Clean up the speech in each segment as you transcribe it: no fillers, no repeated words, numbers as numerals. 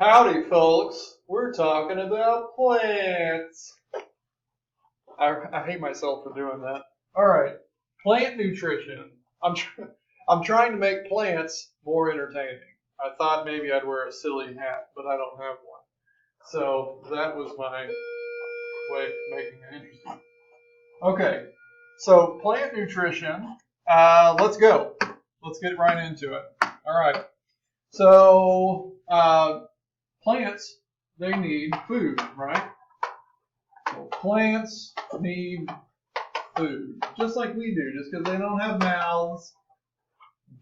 Howdy, folks. We're talking about plants. I hate myself for doing that. All right, plant nutrition. I'm trying to make plants more entertaining. I thought maybe I'd wear a silly hat, but I don't have one. So that was my way of making it interesting. Okay, so plant nutrition. Let's go. Let's get right into it. All right. So plants, they need food, right? So plants need food, just like we do. Just because they don't have mouths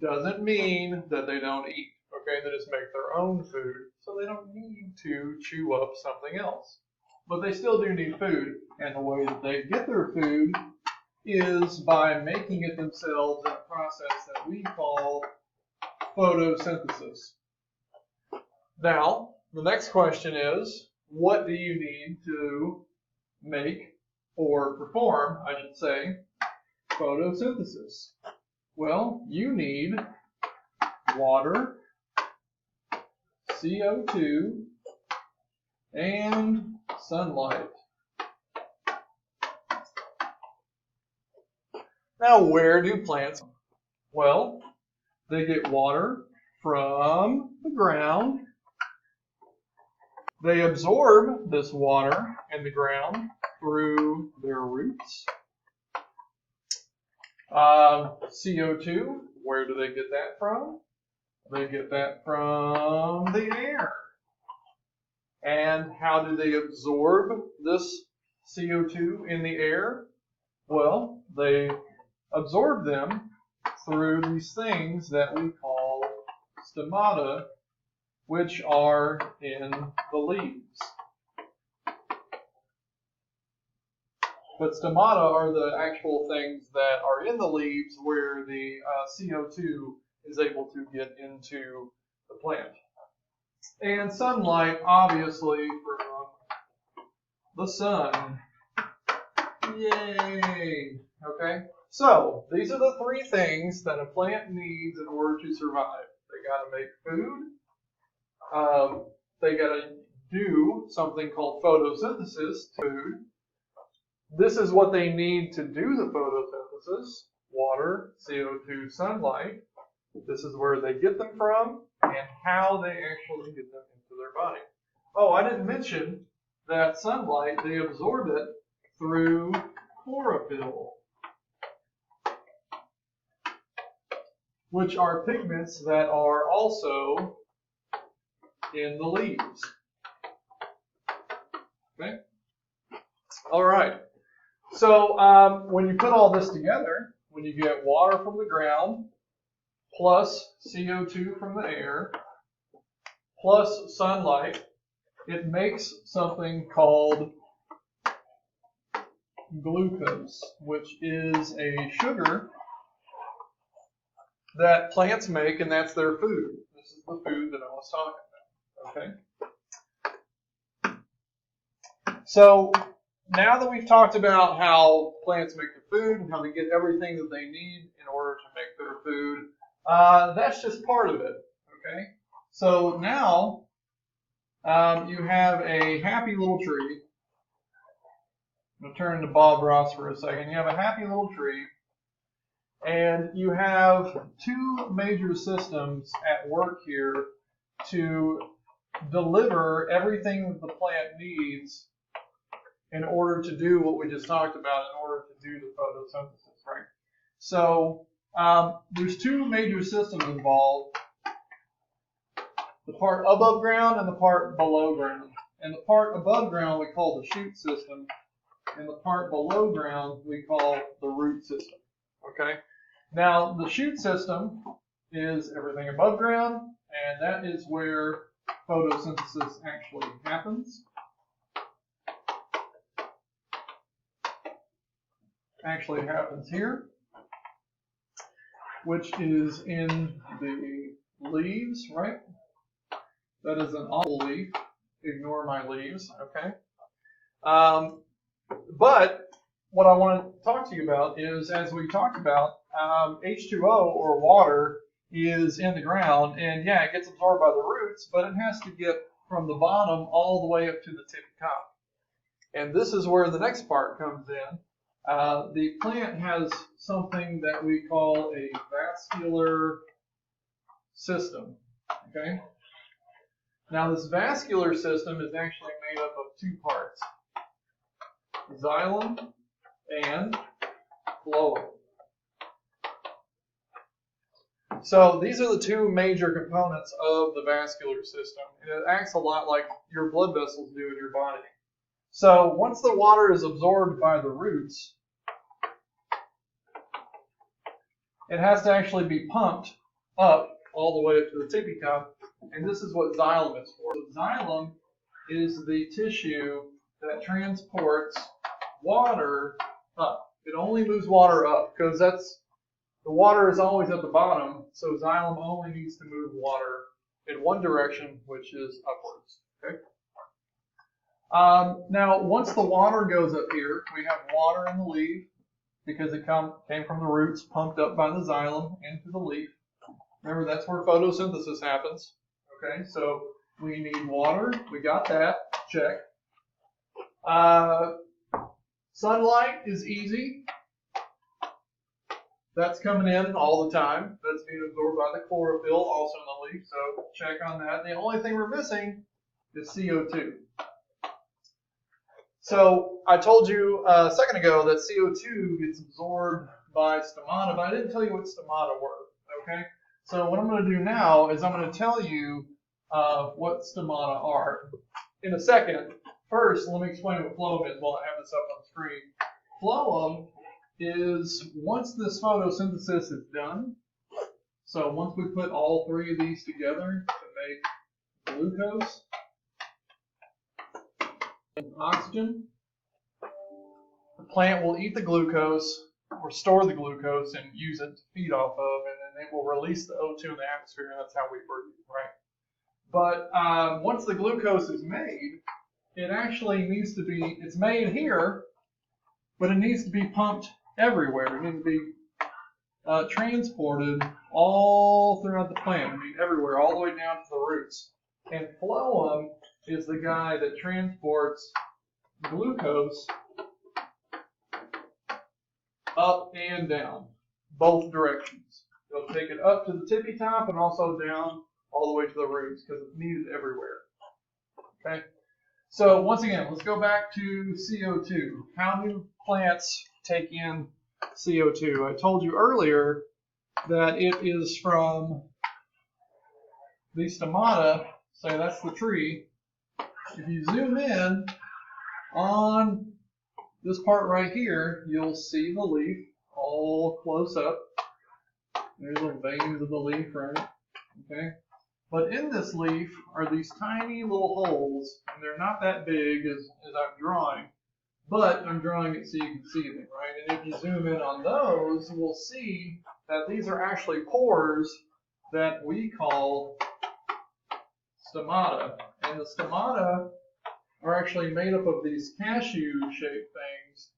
doesn't mean that they don't eat. Okay, they just make their own food, so they don't need to chew up something else. But they still do need food, and the way that they get their food is by making it themselves in a process that we call photosynthesis. Now, the next question is, what do you need to make or perform, I should say, photosynthesis? Well, you need water, CO2, and sunlight. Now, where do plants? Well, they get water from the ground. They absorb this water in the ground through their roots. CO2, where do they get that from? They get that from the air. And how do they absorb this CO2 in the air? Well, they absorb them through these things that we call stomata, which are in the leaves. But stomata are the actual things that are in the leaves where the CO2 is able to get into the plant. And sunlight, obviously, from the sun. Yay! Okay, so these are the three things that a plant needs in order to survive. They got to make food. They got to do something called photosynthesis to food. This is what they need to do the photosynthesis: water, CO2, sunlight. This is where they get them from and how they actually get them into their body. Oh, I didn't mention that sunlight, they absorb it through chlorophyll, which are pigments that are also in the leaves. Okay? All right. So when you put all this together, when you get water from the ground, plus CO2 from the air, plus sunlight, it makes something called glucose, which is a sugar that plants make, and that's their food. This is the food that I was talking about. Okay? So now that we've talked about how plants make their food and how they get everything that they need in order to make their food, that's just part of it. Okay? So now you have a happy little tree. I'm going to turn to Bob Ross for a second. You have a happy little tree, and you have two major systems at work here to deliver everything that the plant needs in order to do what we just talked about, in order to do the photosynthesis, right? So there's two major systems involved: the part above ground and the part below ground. And the part above ground we call the shoot system, and the part below ground we call the root system. Okay? Now, the shoot system is everything above ground, and that is where photosynthesis actually happens. Actually happens here, which is in the leaves, right? That is an olive leaf. Ignore my leaves, okay? But what I want to talk to you about is, as we talked about, H2O, or water, is in the ground, and yeah, it gets absorbed by the roots, but it has to get from the bottom all the way up to the tippy top. And this is where the next part comes in. The plant has something that we call a vascular system. Okay? Now this vascular system is actually made up of two parts, xylem and phloem. So these are the two major components of the vascular system, and it acts a lot like your blood vessels do in your body. So once the water is absorbed by the roots, it has to actually be pumped up all the way up to the tippy top, and this is what xylem is for. So xylem is the tissue that transports water up. It only moves water up because the water is always at the bottom, so xylem only needs to move water in one direction, which is upwards. Okay. Now, once the water goes up here, we have water in the leaf because it came from the roots, pumped up by the xylem into the leaf. Remember, that's where photosynthesis happens. Okay, so we need water. We got that. Check. Sunlight is easy. That's coming in all the time. That's being absorbed by the chlorophyll, also in the leaf, so check on that. The only thing we're missing is CO2. So I told you a second ago that CO2 gets absorbed by stomata, but I didn't tell you what stomata were, okay? So what I'm going to do now is I'm going to tell you what stomata are in a second. First, let me explain what phloem is while I have this up on the screen. Phloem is once this photosynthesis is done, so once we put all three of these together to make glucose and oxygen, the plant will eat the glucose or store the glucose and use it to feed off of, and then it will release the O2 in the atmosphere, and that's how we breathe, right? But once the glucose is made, it actually needs to be, it's made here, but it needs to be pumped everywhere. It needs to be transported all throughout the plant. I mean, everywhere, all the way down to the roots. And phloem is the guy that transports glucose up and down, both directions. It'll take it up to the tippy top and also down all the way to the roots because it's needed everywhere. Okay? So once again, let's go back to CO2. How do plants take in CO2? I told you earlier that it is from the stomata, say that's the tree. If you zoom in on this part right here, you'll see the leaf all close up. There's little veins of the leaf, right? Okay. But in this leaf are these tiny little holes, and they're not that big as I'm drawing, but I'm drawing it so you can see them, right? And if you zoom in on those, you will see that these are actually pores that we call stomata. And the stomata are actually made up of these cashew-shaped things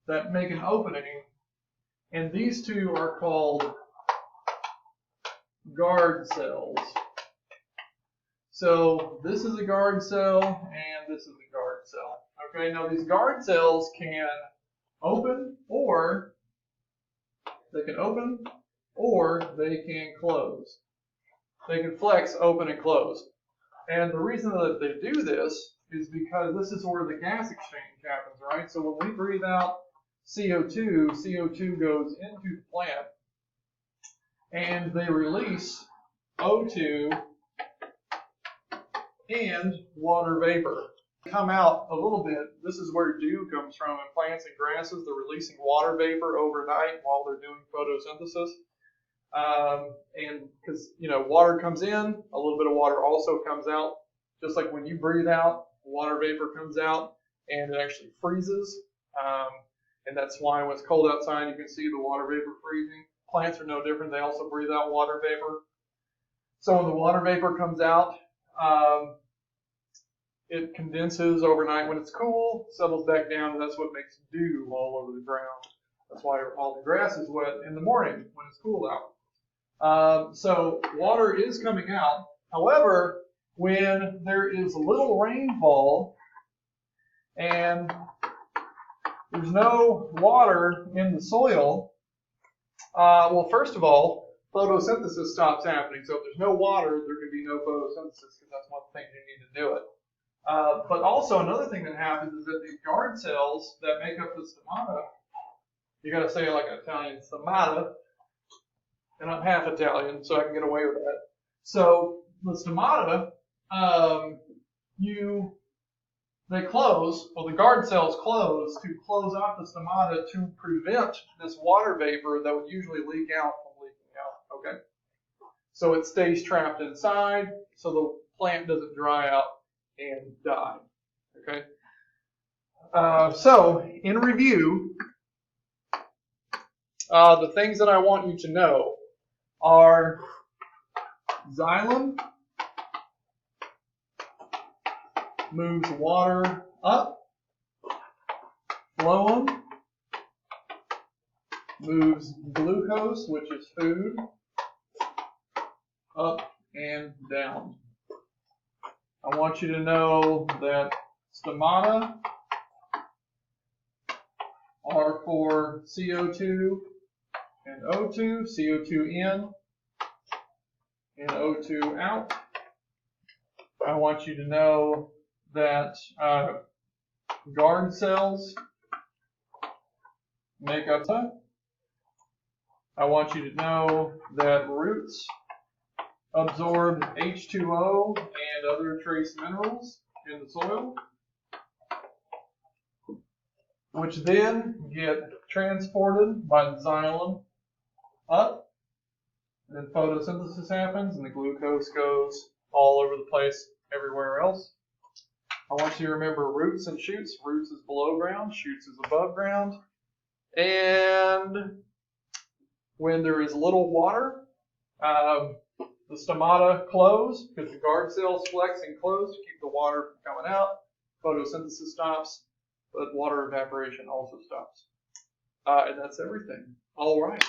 that make an opening, and these two are called guard cells. So this is a guard cell and this is a guard cell. Okay, now these guard cells can open or they can close. They can flex, open, and close. And the reason that they do this is because this is where the gas exchange happens, right? So when we breathe out CO2, CO2 goes into the plant and they release O2 and water vapor. Come out a little bit. This is where dew comes from in plants and grasses. They're releasing water vapor overnight while they're doing photosynthesis. And because, water comes in, a little bit of water also comes out. Just like when you breathe out, water vapor comes out and it actually freezes. And that's why when it's cold outside, you can see the water vapor freezing. Plants are no different. They also breathe out water vapor. So when the water vapor comes out, it condenses overnight when it's cool, settles back down, and that's what makes dew all over the ground. That's why all the grass is wet in the morning when it's cool out. So water is coming out. However, when there is little rainfall and there's no water in the soil, well, first of all, photosynthesis stops happening. So if there's no water, there can be no photosynthesis because that's one of the things you need to do it. But also another thing that happens is that these guard cells that make up the stomata, you got to say it like an Italian, stomata, and I'm half Italian, so I can get away with that. So the stomata, they close, well, the guard cells close to close off the stomata to prevent this water vapor that would usually leak out from leaking out, okay? So it stays trapped inside, so the plant doesn't dry out and die, okay? So, in review, the things that I want you to know are xylem moves water up, phloem moves glucose, which is food, up and down. I want you to know that stomata are for CO2 and O2, CO2 in and O2 out. I want you to know that guard cells make up that. I want you to know that roots absorb H2O and other trace minerals in the soil, which then get transported by the xylem up, and then photosynthesis happens and the glucose goes all over the place everywhere else. I want you to remember roots and shoots. Roots is below ground, shoots is above ground. And when there is little water, the stomata close because the guard cells flex and close to keep the water from coming out. Photosynthesis stops, but water evaporation also stops. And that's everything. All right.